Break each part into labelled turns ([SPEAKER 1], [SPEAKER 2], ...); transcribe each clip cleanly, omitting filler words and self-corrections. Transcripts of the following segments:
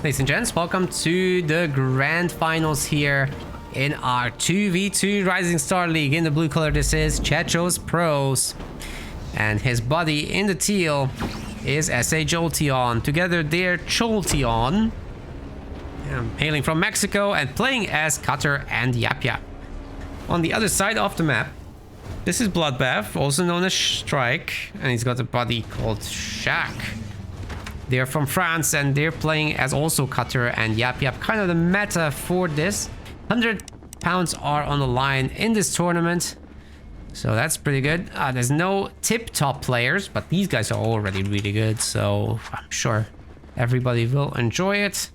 [SPEAKER 1] Ladies and gents, welcome to the grand finals here in our 2v2 Rising Star League. In the blue color, this is Checho's Pros. And his buddy in the teal is SA Cholteon. Together, they're Cholteon, hailing from Mexico and playing as Cutter and Yap Yap. On the other side of the map, this is Bloodbath, also known as Strike, and he's got a buddy called Shaq. They're from France and they're playing as also Cutter and Yap Yap. Kind of the meta for this. £100 are on the line in this tournament. So that's pretty good. There's no tip-top players, but these guys are already really good. So I'm sure everybody will enjoy it.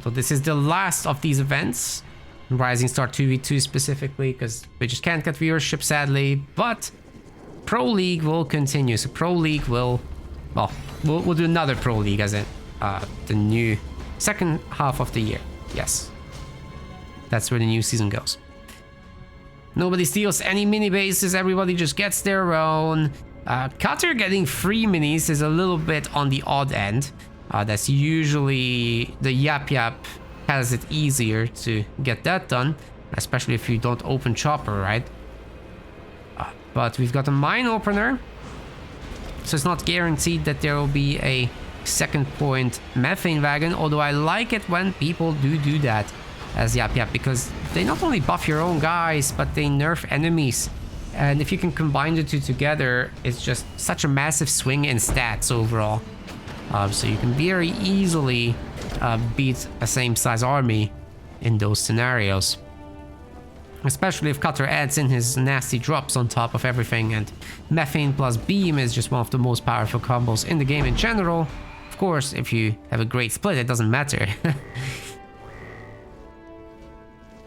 [SPEAKER 1] So this is the last of these events. Rising Star 2v2 specifically, because we just can't get viewership sadly. But Pro League will continue. So Pro League will... Well, we'll do another Pro League as in the new second half of the year. Yes. That's where the new season goes. Nobody steals any mini bases. Everybody just gets their own. Cutter getting free minis is a little bit on the odd end. That's usually the Yap Yap has it easier to get that done, especially if you don't open Chopper, right? But we've got a mine opener, so it's not guaranteed that there will be a second point methane wagon, although I like it when people do that as Yap Yap, because they not only buff your own guys, but they nerf enemies. And if you can combine the two together, it's just such a massive swing in stats overall. So you can very easily beat a same size army in those scenarios. Especially if Cutter adds in his nasty drops on top of everything, and Methane plus Beam is just one of the most powerful combos in the game in general. Of course, if you have a great split, it doesn't matter.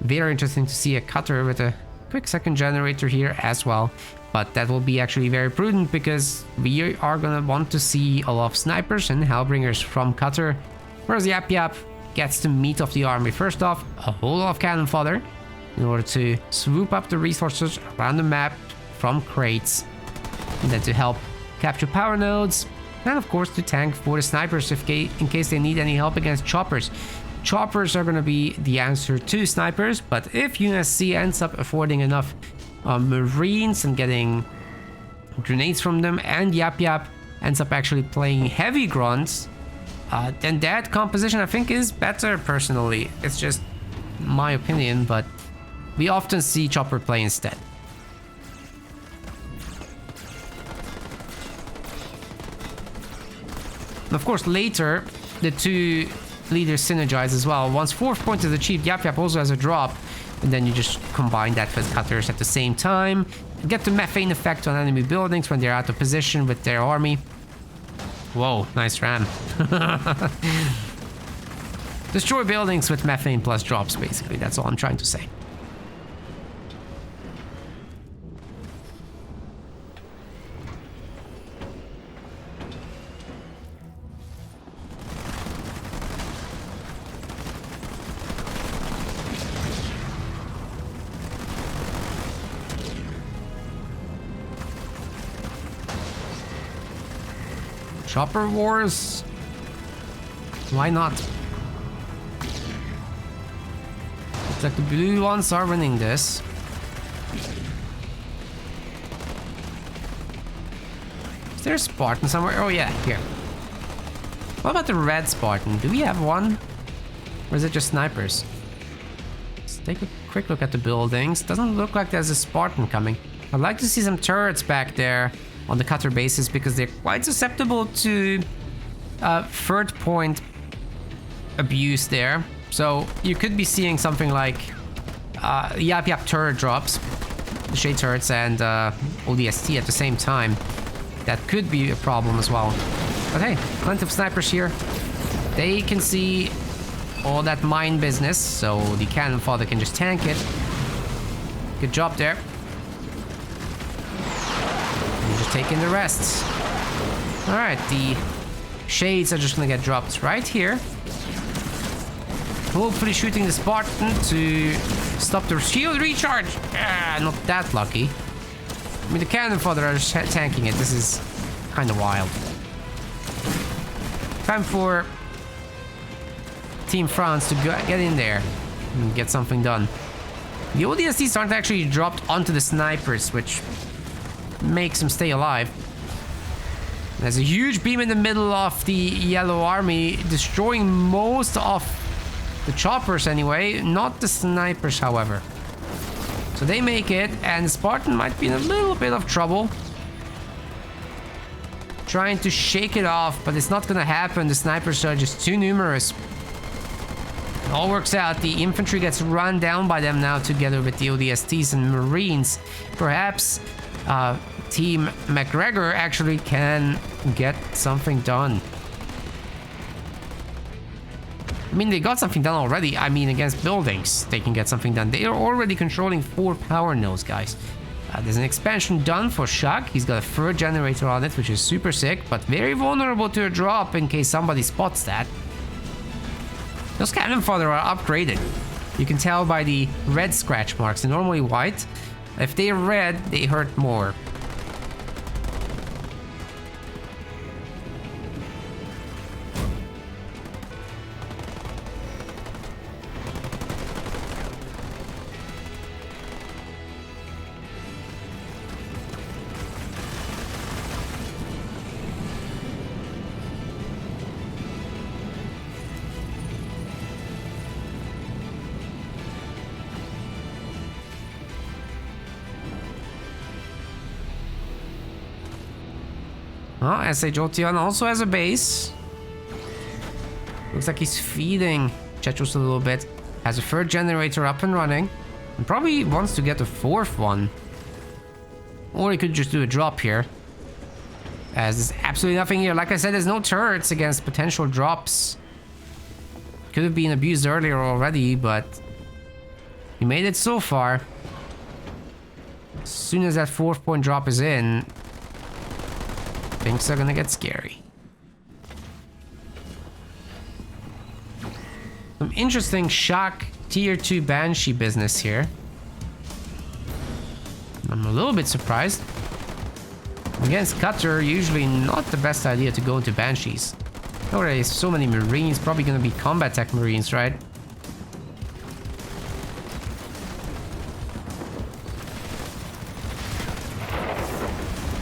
[SPEAKER 1] Very interesting to see a Cutter with a quick second generator here as well. But that will be actually very prudent, because we are gonna want to see a lot of snipers and Hellbringers from Cutter. Whereas Yap Yap gets the meat of the army. First off, a whole lot of cannon fodder in order to swoop up the resources around the map from crates. And then to help capture power nodes. And of course to tank for the snipers in case they need any help against choppers. Choppers are gonna be the answer to snipers, but if UNSC ends up affording enough Marines and getting grenades from them, and Yap Yap ends up actually playing heavy grunts, then that composition I think is better personally. It's just my opinion, but we often see Chopper play instead. And of course later the two leaders synergize as well. Once fourth point is achieved, Yap Yap also has a drop, and then you just combine that with Cutters at the same time. Get the methane effect on enemy buildings when they're out of position with their army. Whoa, nice ram. Destroy buildings with methane plus drops, basically. That's all I'm trying to say. Chopper wars? Why not? Looks like the blue ones are winning this. Is there a Spartan somewhere? Oh yeah, here. What about the red Spartan? Do we have one? Or is it just snipers? Let's take a quick look at the buildings. Doesn't look like there's a Spartan coming. I'd like to see some turrets back there on the Cutter bases, because they're quite susceptible to third point abuse there. So you could be seeing something like Yap Yap turret drops, the shade turrets, and ODST at the same time. That could be a problem as well. But hey, plenty of snipers here. They can see all that mine business, so the cannon fodder can just tank it. Good job there. Taking the rests. Alright, the shades are just gonna get dropped right here. Hopefully shooting the Spartan to stop the shield recharge. Not that lucky. I mean, the cannon fodder are just tanking it. This is kind of wild. Time for Team France to get in there and get something done. The ODSTs aren't actually dropped onto the snipers, which makes them stay alive. There's a huge beam in the middle of the yellow army, destroying most of the choppers anyway, not the snipers, however. So they make it, and Spartan might be in a little bit of trouble. Trying to shake it off, but it's not gonna happen. The snipers are just too numerous. It all works out. The infantry gets run down by them now together with the ODSTs and Marines. Perhaps Team McGregor actually can get something done. I mean, they got something done already. I mean, against buildings, they can get something done. They are already controlling 4 power nodes, guys. There's an expansion done for Shaq. He's got a third generator on it, which is super sick, but very vulnerable to a drop in case somebody spots that. Those cannon fodder are upgraded. You can tell by the red scratch marks. They're normally white. If they're red, they hurt more. SA Cholteon also has a base. Looks like he's feeding Chechos a little bit. Has a third generator up and running. And probably wants to get a 4th one. Or he could just do a drop here. As there's absolutely nothing here. Like I said, there's no turrets against potential drops. Could have been abused earlier already, but he made it so far. As soon as that 4th point drop is in, things are gonna get scary. Some interesting shock tier 2 Banshee business here. I'm a little bit surprised. Against Cutter, usually not the best idea to go into Banshees. Already so many Marines, probably gonna be combat tech Marines, right?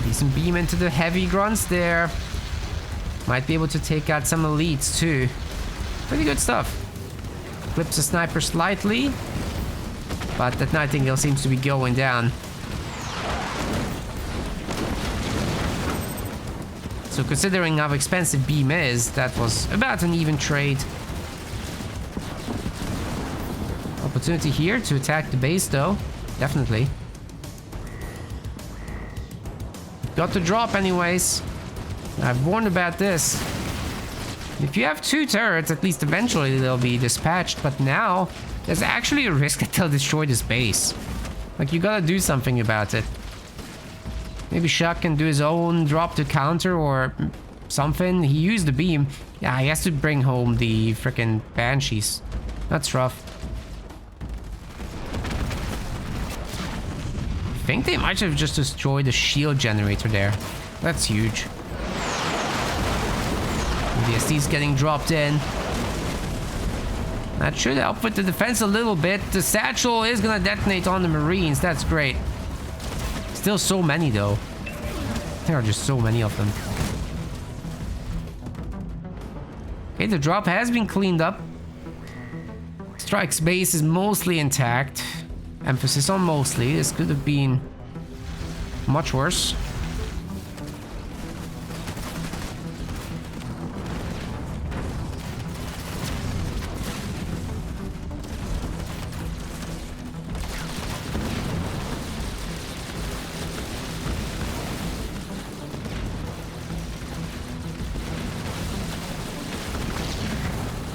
[SPEAKER 1] Decent beam into the heavy grunts there. Might be able to take out some elites too. Pretty good stuff. Flips the sniper slightly, but that Nightingale seems to be going down. So considering how expensive beam is, that was about an even trade. Opportunity here to attack the base though, definitely. Got the drop anyways. I've warned about this. If you have 2 turrets, at least eventually they'll be dispatched. But now, there's actually a risk that they'll destroy this base. Like, you gotta do something about it. Maybe Shaq can do his own drop to counter or something. He used the beam. Yeah, he has to bring home the freaking Banshees. That's rough. I think they might have just destroyed the shield generator there. That's huge. The SD's getting dropped in. That should help with the defense a little bit. The satchel is gonna detonate on the Marines. That's great. Still so many though. There are just so many of them. Okay, the drop has been cleaned up. Strike's base is mostly intact. Emphasis on mostly. This could have been much worse.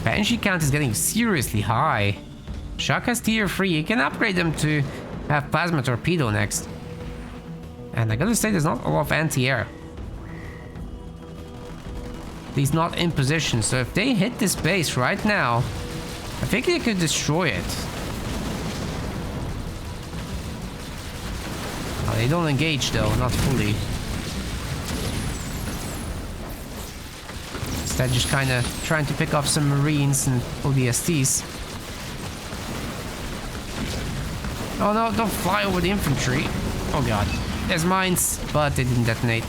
[SPEAKER 1] Banshee count is getting seriously high. Shock has tier 3. You can upgrade them to have plasma torpedo next. And I gotta say, there's not a lot of anti-air. He's not in position, so if they hit this base right now, I think they could destroy it. Oh, they don't engage though, not fully. Instead, just kind of trying to pick off some Marines and ODSTs. Oh no, don't fly over the infantry. Oh god. There's mines, but they didn't detonate.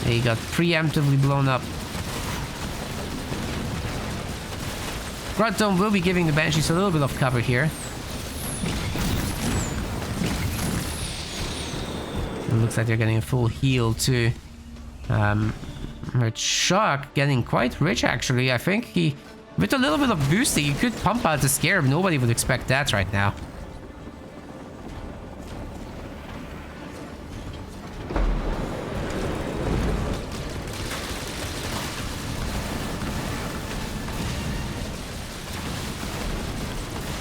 [SPEAKER 1] They got preemptively blown up. Cholteon will be giving the Banshees a little bit of cover here. It looks like they're getting a full heal too. Shock getting quite rich actually. I think he, with a little bit of boosting, he could pump out the Scarab. Nobody would expect that right now.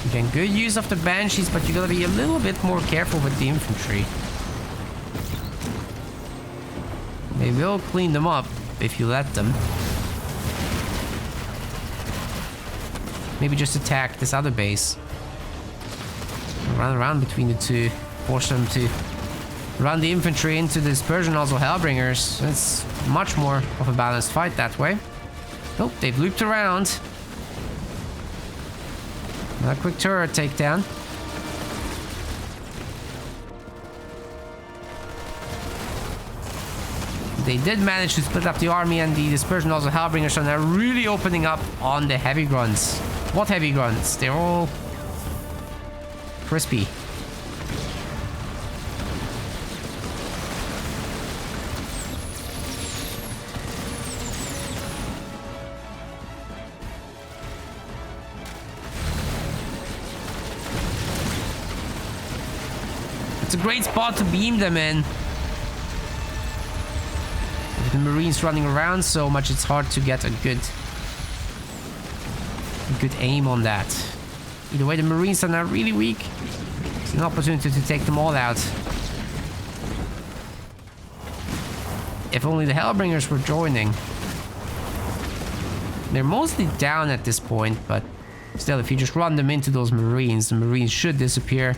[SPEAKER 1] Again, good use of the Banshees, but you gotta be a little bit more careful with the infantry. They will clean them up if you let them. Maybe just attack this other base. Run around between the two. Force them to run the infantry into the Dispersion, also Hellbringers. It's much more of a balanced fight that way. Nope, they've looped around. A quick turret takedown. They did manage to split up the army, and the Dispersion, also Hellbringers, are now really opening up on the heavy grunts. What heavy grunts? They're all crispy. It's a great spot to beam them in. With the Marines running around so much, it's hard to get a good aim on that. Either way, the Marines are now really weak. It's an opportunity to take them all out. If only the Hellbringers were joining. They're mostly down at this point, but still, if you just run them into those Marines, the Marines should disappear.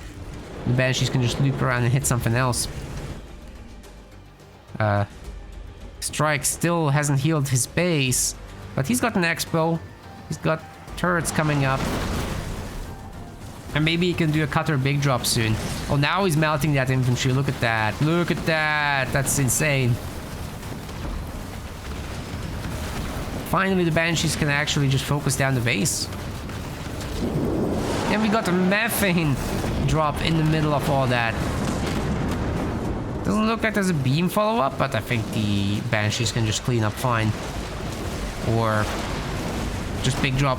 [SPEAKER 1] The Banshees can just loop around and hit something else. Strike still hasn't healed his base, but he's got an Expo. He's got turrets coming up. And maybe he can do a cutter big drop soon. Oh, now he's melting that infantry. Look at that. Look at that. That's insane. Finally, the Banshees can actually just focus down the base. And we got a methane drop in the middle of all that. Doesn't look like there's a beam follow-up, but I think the Banshees can just clean up fine. Or just big drop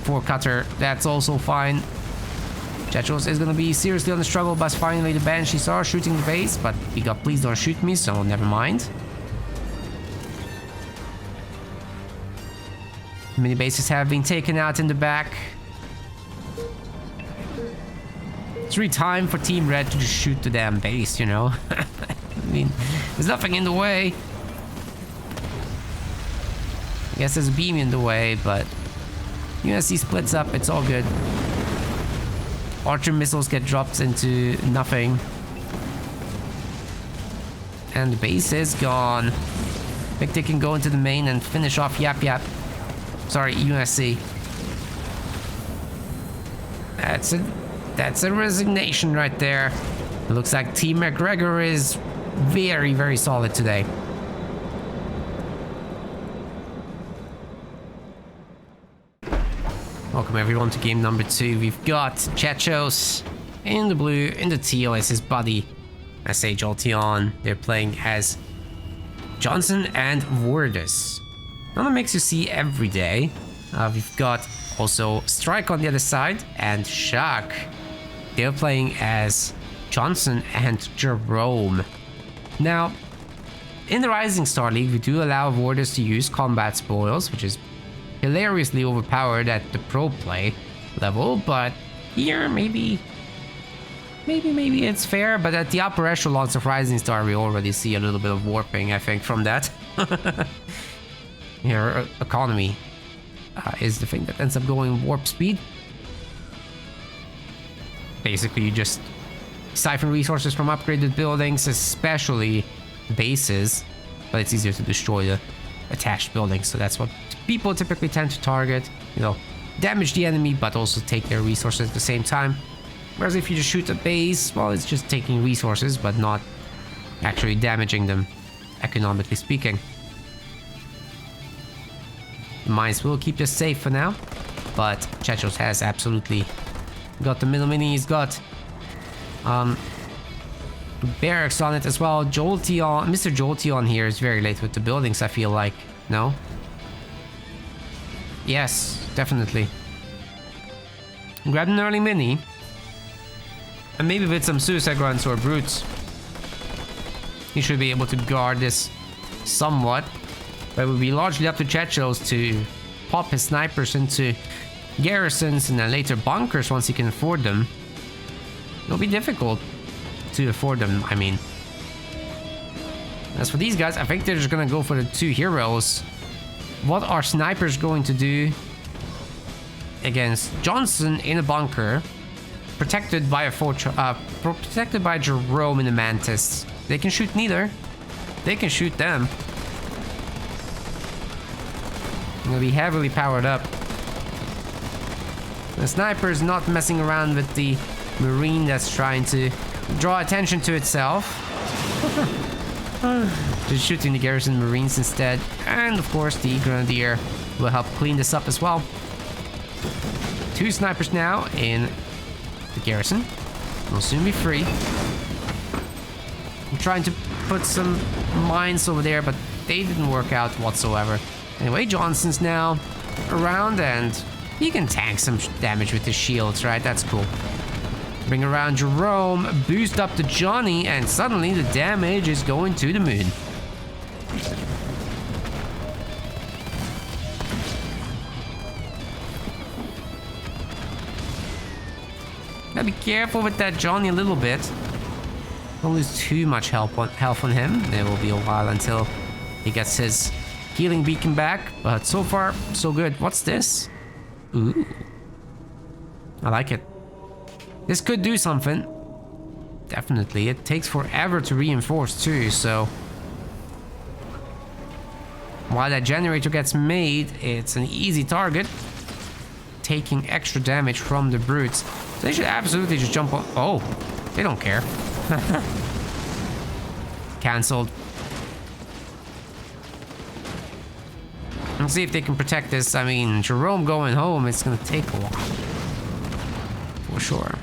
[SPEAKER 1] for cutter. That's also fine. Jetros is going to be seriously on the struggle bus. Finally, the Banshees are shooting the base, but we got please don't shoot me, so never mind. Many bases have been taken out in the back. It's really time for Team Red to just shoot the damn base, you know? I mean, there's nothing in the way. I guess there's a beam in the way, but UNSC splits up, it's all good. Archer missiles get dropped into nothing. And the base is gone. Think they can go into the main and finish off Yap Yap. Sorry, UNSC. That's a resignation right there. It looks like Team McGregor is very, very solid today. Welcome everyone to game number 2. We've got Chechos in the blue, in the teal as his buddy. I say Cholteon. They're playing as Johnson and Wardus. Not a mix you see every day. We've got also Strike on the other side and Shock. They're playing as Johnson and Jerome. Now, in the Rising Star League, we do allow Wardus to use combat spoils, which is hilariously overpowered at the pro play level, but here maybe it's fair. But at the upper echelons of Rising Star, we already see a little bit of warping, I think, from that. Here, economy is the thing that ends up going warp speed. Basically, you just siphon resources from upgraded buildings, especially bases, but it's easier to destroy the attached buildings. So that's what people typically tend to target. You know, damage the enemy, but also take their resources at the same time. Whereas if you just shoot a base, well, it's just taking resources, but not actually damaging them, economically speaking. The mines will keep us safe for now, but Chechos has absolutely got the middle mini. He's got barracks on it as well. Cholteon, Mr. Cholteon here is very late with the buildings, I feel like. No? Yes, definitely. Grab an early mini. And maybe with some suicide grunts or brutes, he should be able to guard this somewhat. But it would be largely up to Chechos to pop his snipers into garrisons and then later bunkers once he can afford them. It'll be difficult to afford them, I mean. As for these guys, I think they're just gonna go for the 2 heroes. What are snipers going to do against Johnson in a bunker, protected by a protected by Jerome in the Mantis? They can shoot neither. They can shoot them. Gonna be heavily powered up. The sniper is not messing around with the Marine that's trying to draw attention to itself. Just shooting the garrison Marines instead. And of course the Grenadier will help clean this up as well. 2 snipers now in the garrison. Will soon be free. I'm trying to put some mines over there, but they didn't work out whatsoever. Anyway, Johnson's now around and he can tank some damage with his shields, right? That's cool. Bring around Jerome, boost up to Johnny, and suddenly the damage is going to the moon. Gotta be careful with that Johnny a little bit. Don't lose too much health on him. It will be a while until he gets his healing beacon back, but so far, so good. What's this? Ooh. I like it. This could do something. Definitely. It takes forever to reinforce too, so... While that generator gets made, it's an easy target. Taking extra damage from the brutes. So they should absolutely just jump on... Oh, they don't care. Cancelled. Let's see if they can protect this. I mean, Jerome going home, it's gonna take a while. For sure.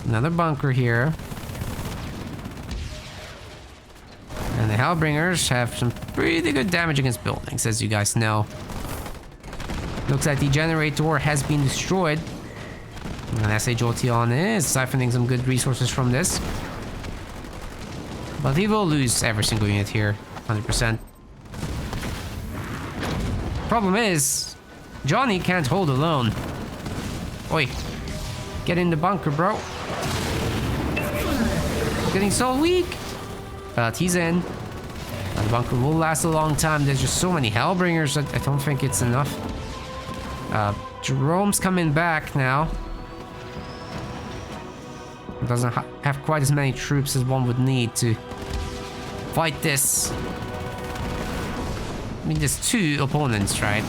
[SPEAKER 1] Another bunker here. And the Hellbringers have some pretty good damage against buildings, as you guys know. Looks like the generator has been destroyed. And SA Cholteon is siphoning some good resources from this. But he will lose every single unit here, 100%. Problem is, Johnny can't hold alone. Oi, get in the bunker, bro. Getting so weak. But he's in. The bunker will last a long time. There's just so many Hellbringers that I don't think it's enough. Jerome's coming back now. Doesn't have quite as many troops as one would need to fight this. I mean, there's 2 opponents, right?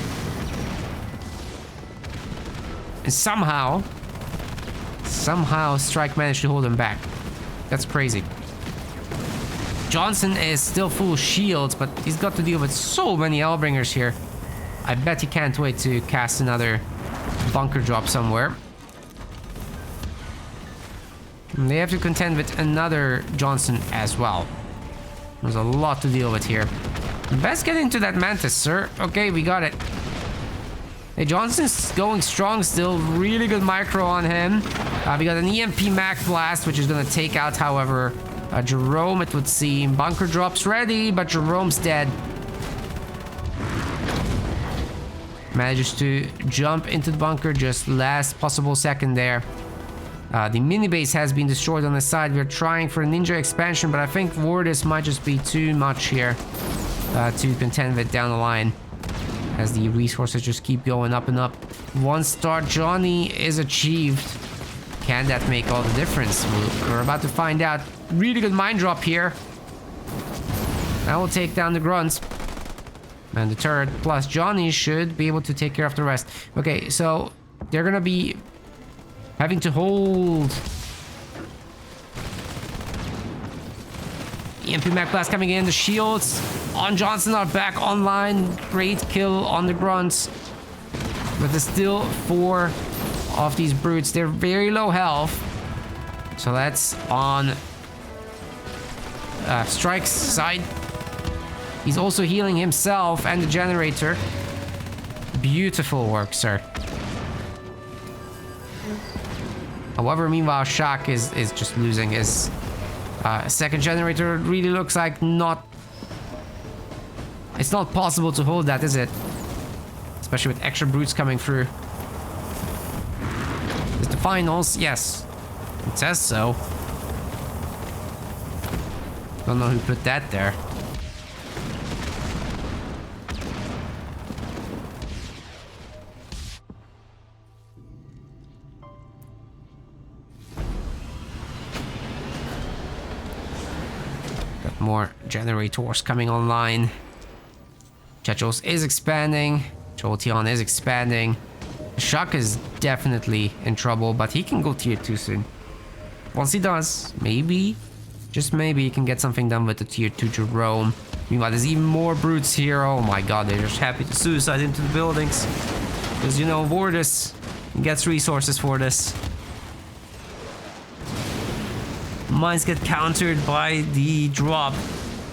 [SPEAKER 1] And somehow Strike managed to hold him back. That's crazy. Johnson is still full shields, but he's got to deal with so many Hellbringers here. I bet he can't wait to cast another bunker drop somewhere. And they have to contend with another Johnson as well. There's a lot to deal with here. Best get into that Mantis, sir. Okay, we got it. Hey, Johnson's going strong still. Really good micro on him. We got an EMP Mac Blast, which is going to take out, however, Jerome, it would seem. Bunker drops ready, but Jerome's dead. Manages to jump into the bunker just last possible second there. The mini base has been destroyed on the side. We're trying for a ninja expansion, but I think Vortis might just be too much here to contend with down the line, as the resources just keep going up and up. 1-star Johnny is achieved. Can that make all the difference? We're about to find out. Really good mine drop here. That will take down the grunts. And the turret plus Johnny should be able to take care of the rest. Okay, so they're gonna be having to hold. EMP Mag Blast coming in. The shields on Johnson are back online. Great kill on the grunts. But there's still 4 of these brutes. They're very low health. So that's on Strike's side. He's also healing himself and the generator. Beautiful work, sir. However, meanwhile, Shaq is just losing his second generator. It really looks like not... It's not possible to hold that, is it? Especially with extra brutes coming through. Is the finals? Yes. It says so. Don't know who put that there. Got more generators coming online. Chechos is expanding. Cholteon is expanding. Shaq is definitely in trouble, but he can go tier 2 soon. Once he does, maybe, just maybe, he can get something done with the tier 2 Jerome. Meanwhile, there's even more brutes here. Oh my god, they're just happy to suicide into the buildings. Because, you know, Vortis gets resources for this. Mines get countered by the drop,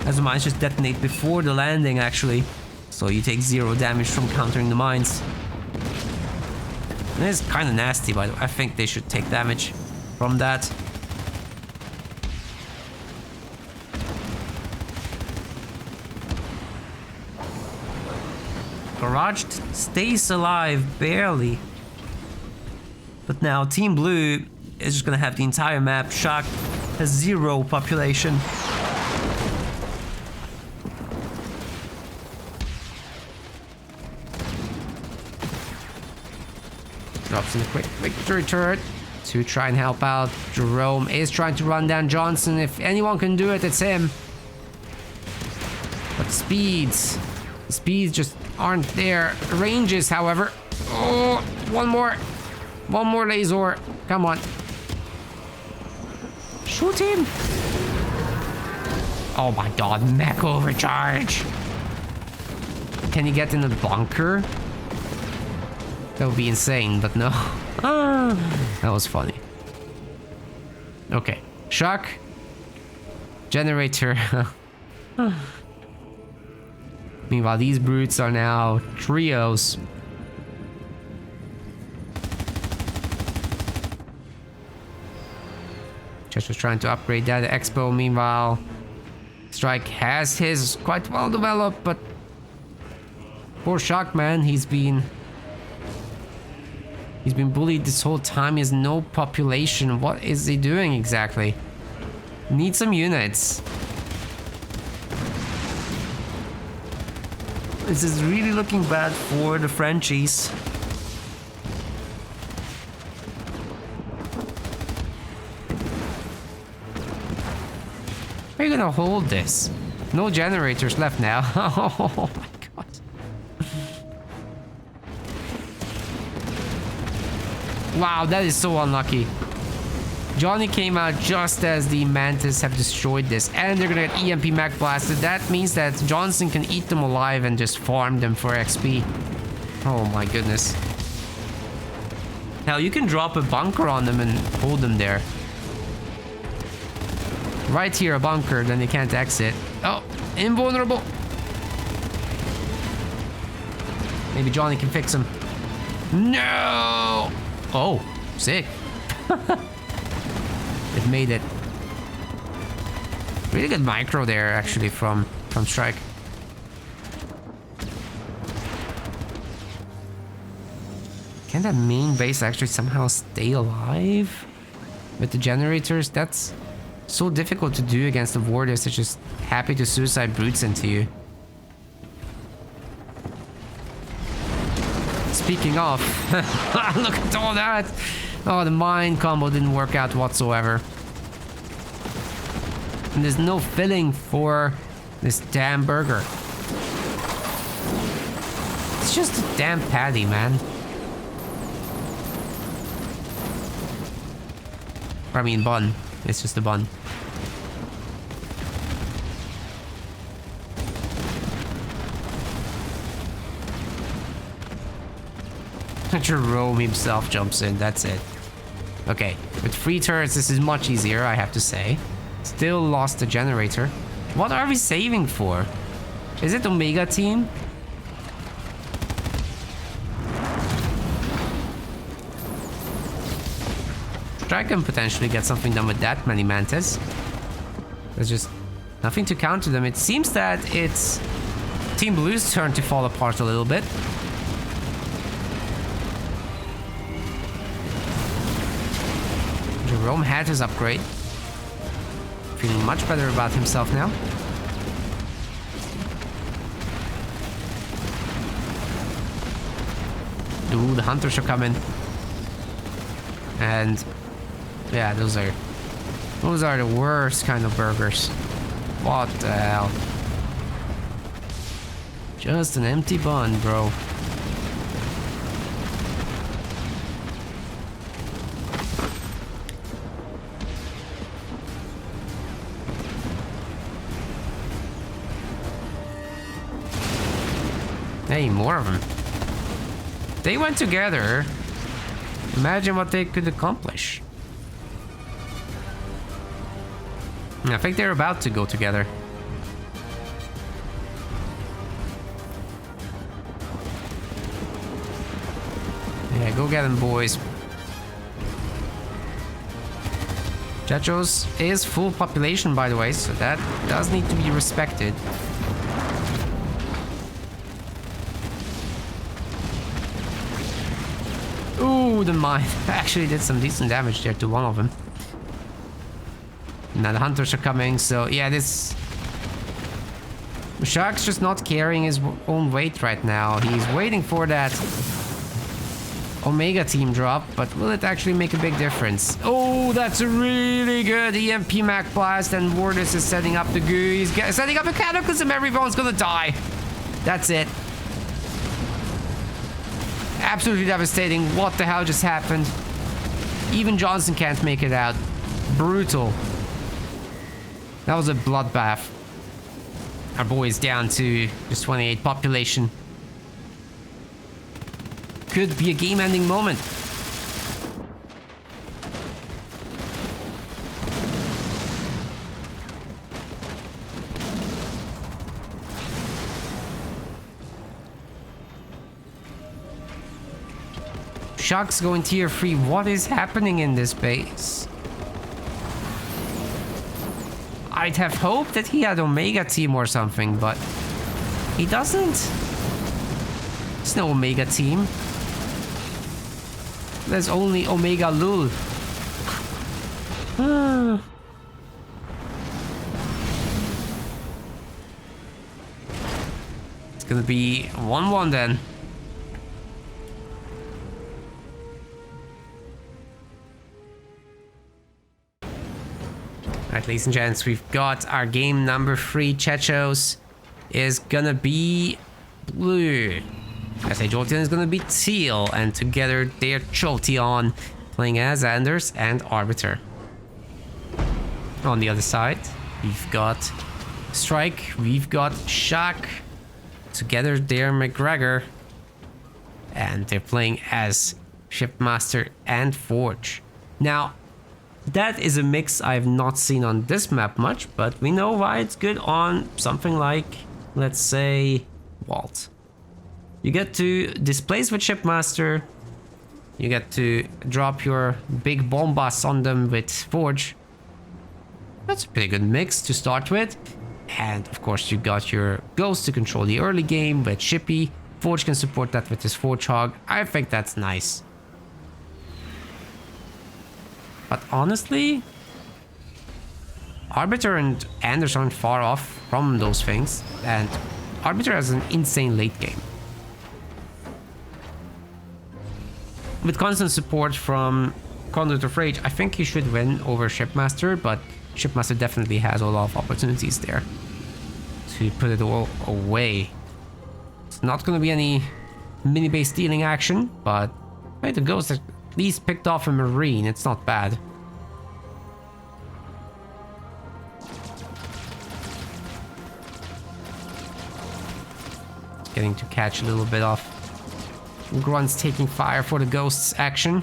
[SPEAKER 1] as the mines just detonate before the landing, actually. So you take 0 damage from countering the mines. And it's kind of nasty, by the way. I think they should take damage from that. Garage stays alive, barely. But now Team Blue is just gonna have the entire map. Shock has 0 population. Drops in a quick victory turret to try and help out. Jerome is trying to run down Johnson. If anyone can do it, it's him. But the speeds just aren't there. Ranges, however. Oh, one more laser. Come on. Shoot him. Oh my god, mech overcharge. Can you get in the bunker? That would be insane, but no. That was funny. Okay. Shock. Generator. Meanwhile, these brutes are now trios. Just was trying to upgrade that expo. Meanwhile, Strike has his quite well developed, but poor Shock, man, he's been bullied this whole time. He has no population. What is he doing exactly? Need some units. This is really looking bad for the Frenchies. How are you gonna hold this? No generators left now. Oh my god. Wow, that is so unlucky. Johnny came out just as the Mantis have destroyed this, and they're gonna get EMP Mag blasted. That means that Johnson can eat them alive and just farm them for XP. Oh my goodness. Hell, you can drop a bunker on them and hold them there. Right here, a bunker, then they can't exit. Oh, invulnerable. Maybe Johnny can fix him. No! Oh, sick. It made it. Really good micro there, actually, from Strike. Can that main base actually somehow stay alive with the generators? That's so difficult to do against the Vortis. It's just happy to suicide brutes into you. Speaking of, look at all that. Oh, the mine combo didn't work out whatsoever. And there's no filling for this damn burger. It's just a damn patty, man. I mean, bun. It's just a bun. Jerome himself jumps in, that's it. Okay, with 3 turrets, this is much easier, I have to say. Still lost the generator. What are we saving for? Is it Omega team? I can potentially get something done with that many mantis. There's just nothing to counter them. It seems that it's Team Blue's turn to fall apart a little bit. Jerome had his upgrade. Feeling much better about himself now. Ooh, the hunters are coming. And yeah, those are the worst kind of burgers. What the hell? Just an empty bun, bro. Hey, more of them. They went together. Imagine what they could accomplish. I think they're about to go together. Yeah, go get them, boys. Chechos is full population, by the way, so that does need to be respected. Ooh, the mine actually did some decent damage there to one of them. Now the hunters are coming, so yeah, this Shark's just not carrying his own weight right now. He's waiting for that Omega team drop, but will it actually make a big difference? Oh, that's a really good EMP Mac blast, and Wardus is setting up the goo. He's setting up a cataclysm. Everyone's gonna die. That's it. Absolutely devastating. What the hell just happened? Even Johnson can't make it out. Brutal. That was a bloodbath. Our boy is down to just 28 population. Could be a game-ending moment. Sharks going tier 3. What is happening in this base? I'd have hoped that he had Omega team or something, but he doesn't. There's no Omega team. There's only Omega Lul. It's gonna be 1-1 then. Alright, ladies and gents, we've got our game number 3. Chechos is gonna be blue. I say Cholteon is gonna be teal, and together they're Cholteon, playing as Anders and Arbiter. On the other side, we've got Strike, we've got Shaq. Together they're McGregor, and they're playing as Shipmaster and Forge. Now, that is a mix I've not seen on this map much, but we know why it's good on something like, let's say, Vault. You get to displace with Shipmaster, you get to drop your big bombas on them with Forge. That's a pretty good mix to start with. And of course you got your Ghost to control the early game with Shippy. Forge can support that with his Forge Hog. I think that's nice. But honestly, Arbiter and Anders aren't far off from those things, and Arbiter has an insane late game. With constant support from Conduit of Rage, I think he should win over Shipmaster, but Shipmaster definitely has a lot of opportunities there to put it all away. It's not going to be any mini base stealing action, but hey, the Ghost at least picked off a Marine. It's not bad. Getting to catch a little bit off. Grunts taking fire for the Ghost's action.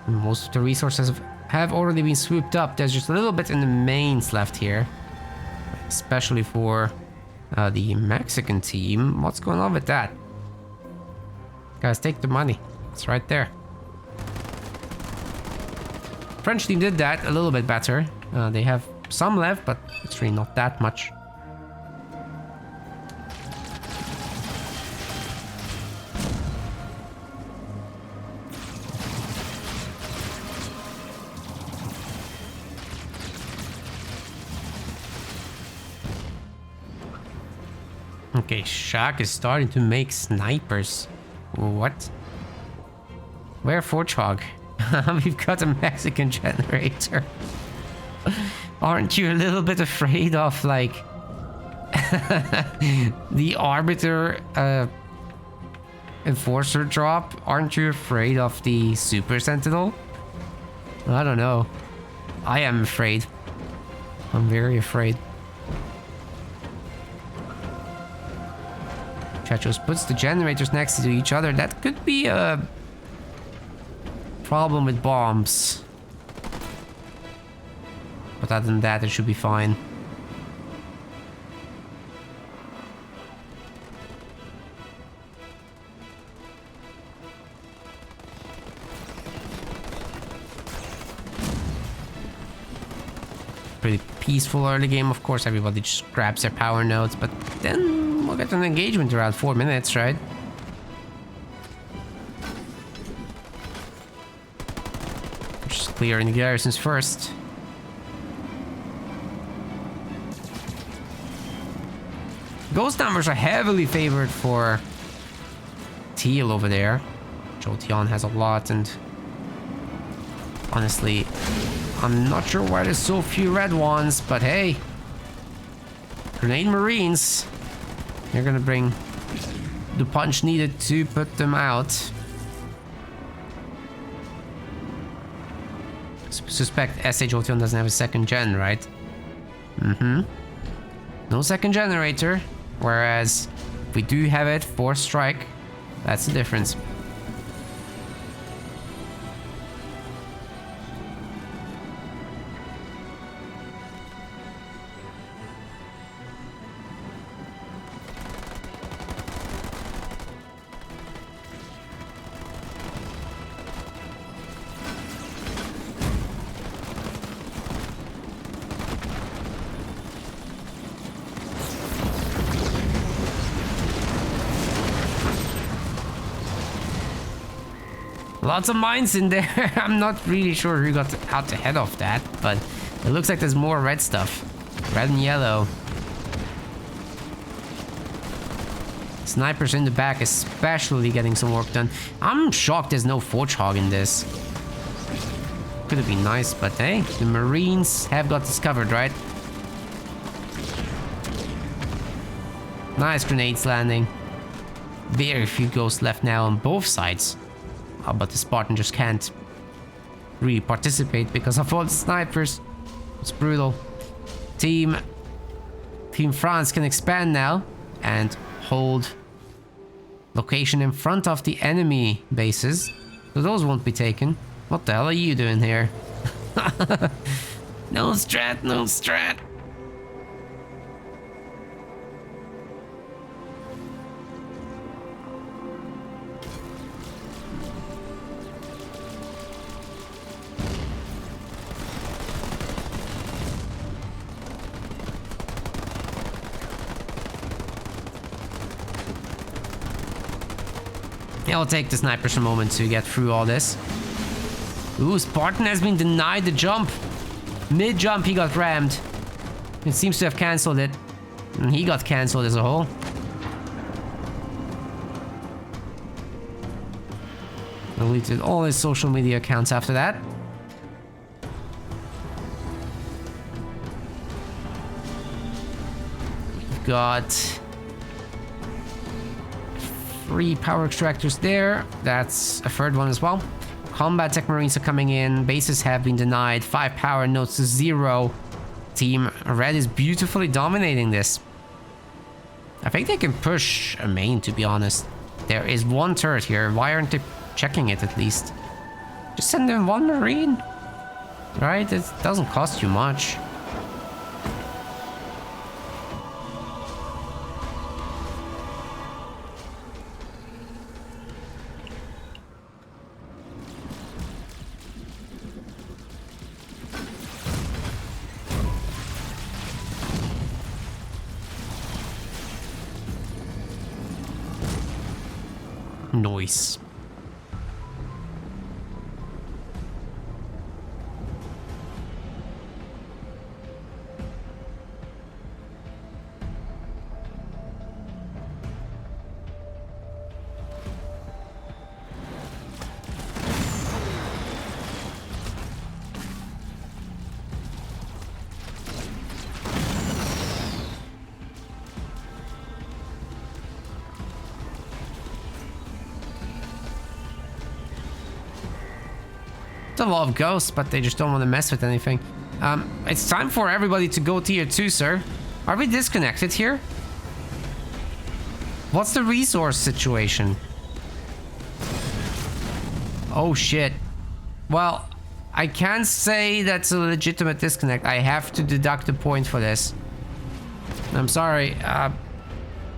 [SPEAKER 1] Most of the resources have already been swooped up. There's just a little bit in the mains left here. Especially for the Mexican team. What's going on with that? Guys, take the money. It's right there. French team did that a little bit better. They have some left, but it's really not that much. Okay, Shaq is starting to make snipers. What? Where Forchhog? We've got a Mexican generator. Aren't you a little bit afraid of, like, the Arbiter Enforcer drop? Aren't you afraid of the Super Sentinel? I don't know. I am afraid. I'm very afraid. Chachos puts the generators next to each other. That could be a problem with bombs. But other than that, it should be fine. Pretty peaceful early game, of course. Everybody just grabs their power nodes, but then we'll get an engagement around 4 minutes, right? Just clearing the garrisons first. Ghost numbers are heavily favored for Teal over there. Cholteon has a lot, and honestly, I'm not sure why there's so few red ones, but hey. Grenade Marines. They're gonna bring the punch needed to put them out. Suspect SA Cholteon doesn't have a second gen, right? Mm-hmm. No second generator. Whereas, if we do have it, 4th strike. That's the difference. Lots of mines in there. I'm not really sure who got out ahead of that, but it looks like there's more red stuff. Red and yellow. Snipers in the back especially getting some work done. I'm shocked there's no Forchhog in this. Could have been nice, but hey, the Marines have got this covered, right? Nice grenades landing. Very few ghosts left now on both sides. Oh, but the Spartan just can't really participate because of all the snipers. It's brutal. Team France can expand now and hold location in front of the enemy bases. So those won't be taken. What the hell are you doing here? No strat, no strat. It'll take the snipers a moment to get through all this. Ooh, Spartan has been denied the jump. Mid-jump, he got rammed. It seems to have cancelled it. And he got cancelled as a whole. Deleted all his social media accounts after that. We've got 3 power extractors there. That's a third one as well. Combat tech marines are coming in. Bases have been denied. 5 power nodes to 0. Team Red is beautifully dominating this. I think they can push a main, to be honest. There is 1 turret here. Why aren't they checking it at least? Just send them 1 marine. Right? It doesn't cost you much. Noise. A lot of ghosts, but they just don't want to mess with anything. It's time for everybody to go tier 2, sir. Are we disconnected here? What's the resource situation? Oh shit. Well, I can't say that's a legitimate disconnect. I have to deduct a point for this. I'm sorry.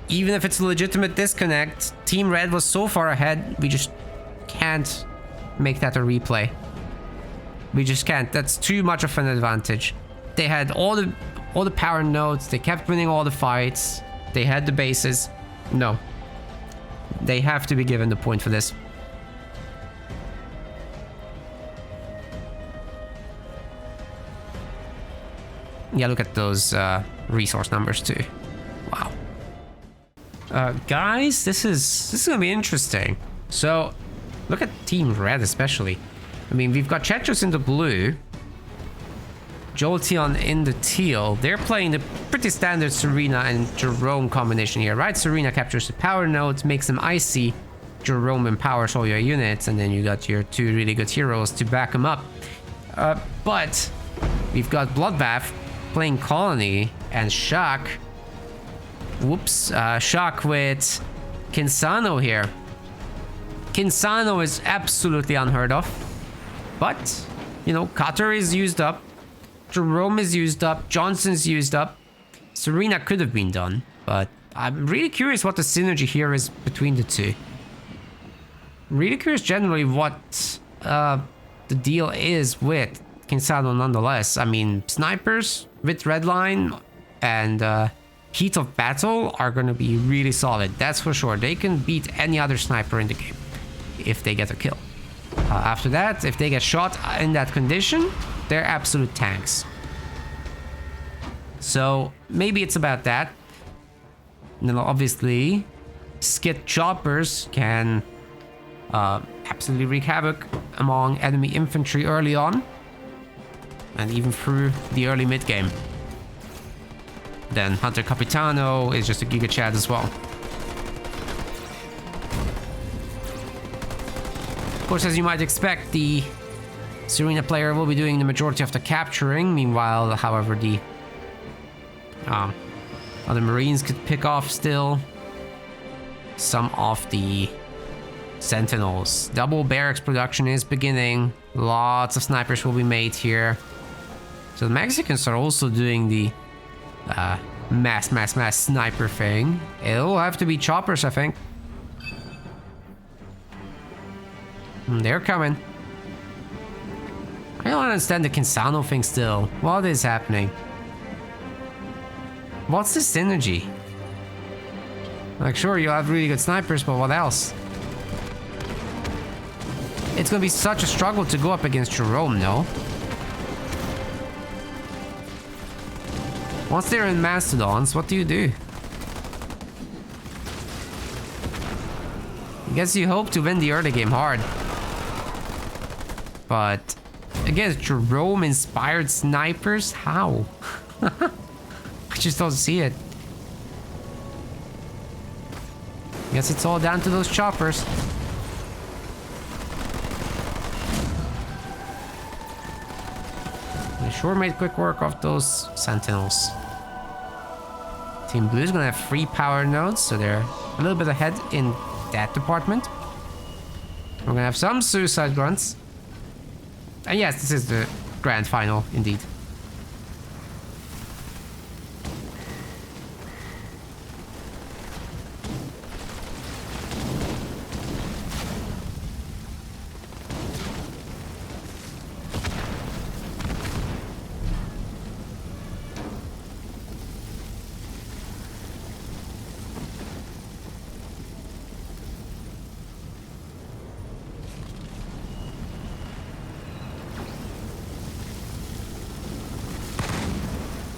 [SPEAKER 1] Even if it's a legitimate disconnect, Team Red was so far ahead, we just can't make that a replay. We just can't. That's too much of an advantage. They had all the power nodes. They kept winning all the fights. They had the bases. No. They have to be given the point for this. Yeah, look at those resource numbers too. Wow. Guys, this is gonna be interesting. So, look at Team Red especially. I mean, we've got Chetros in the blue, Cholteon in the teal. They're playing the pretty standard Serena and Jerome combination here, right? Serena captures the power nodes, makes them icy. Jerome empowers all your units, and then you got your 2 really good heroes to back them up. But we've got Bloodbath playing Colony and Shock. Whoops, Shock with Kinsano here. Kinsano is absolutely unheard of. But, you know, Cutter is used up. Jerome is used up. Johnson's used up. Serena could have been done. But I'm really curious what the synergy here is between the two. Really curious generally what the deal is with Kinsano nonetheless. I mean, snipers with Redline and Heat of Battle are going to be really solid. That's for sure. They can beat any other sniper in the game if they get a kill. After that, if they get shot in that condition, they're absolute tanks. So maybe it's about that. And then obviously, skit choppers can absolutely wreak havoc among enemy infantry early on, and even through the early mid game. Then Hunter Capitano is just a Giga Chad as well. Of course, as you might expect, the Serena player will be doing the majority of the capturing. Meanwhile, however, the other Marines could pick off still some of the Sentinels. Double barracks production is beginning. Lots of snipers will be made here. So the Mexicans are also doing the mass sniper thing. It'll have to be choppers, I think. They're coming. I don't understand the Kinsano thing still. What is happening? What's the synergy? Like, sure, you have really good snipers, but what else? It's gonna be such a struggle to go up against Jerome, no? Once they're in Mastodons, what do you do? I guess you hope to win the early game hard. But against Jerome-inspired snipers? How? I just don't see it. Guess it's all down to those choppers. They sure made quick work of those sentinels. Team Blue is gonna have 3 power nodes, so they're a little bit ahead in that department. We're gonna have some suicide grunts. And yes, this is the grand final, indeed.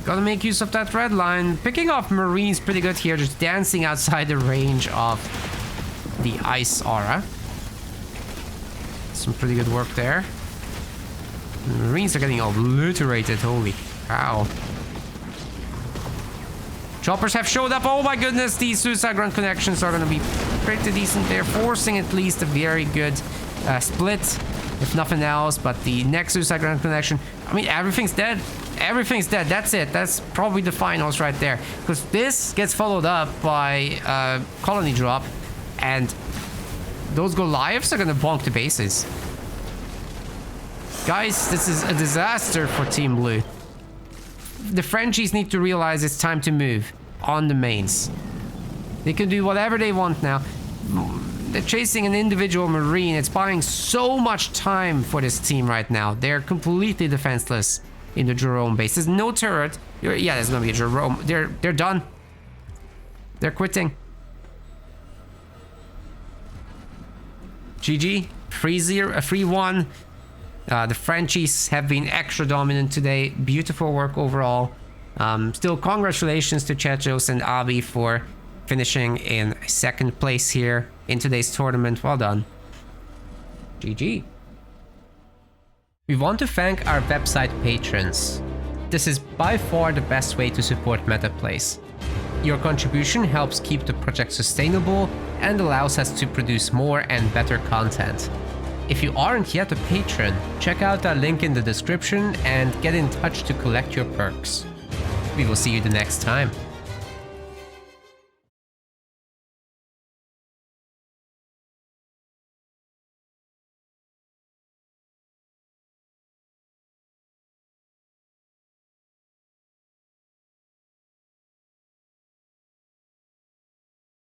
[SPEAKER 1] Gotta make use of that red line. Picking off Marines pretty good here, just dancing outside the range of the ice aura. Some pretty good work there. The Marines are getting obliterated, holy cow. Choppers have showed up. Oh my goodness, these suicide grunt connections are gonna be pretty decent. They're forcing at least a very good split, if nothing else. But the next suicide grunt connection, I mean, everything's dead. Everything's dead. That's it. That's probably the finals right there. Because this gets followed up by colony drop. And those Goliaths are going to bonk the bases. Guys, this is a disaster for Team Blue. The Frenchies need to realize it's time to move on the mains. They can do whatever they want now. They're chasing an individual Marine. It's buying so much time for this team right now. They're completely defenseless in the Jerome base. There's no turret. Yeah, there's gonna be a Jerome. They're done. They're quitting. GG. 3-0, 3-1. The Frenchies have been extra dominant today. Beautiful work overall. Still, congratulations to Chechos and Abi for finishing in second place here in today's tournament. Well done. GG. We want to thank our website patrons. This is by far the best way to support MetaPlays. Your contribution helps keep the project sustainable and allows us to produce more and better content. If you aren't yet a patron, check out our link in the description and get in touch to collect your perks. We will see you the next time.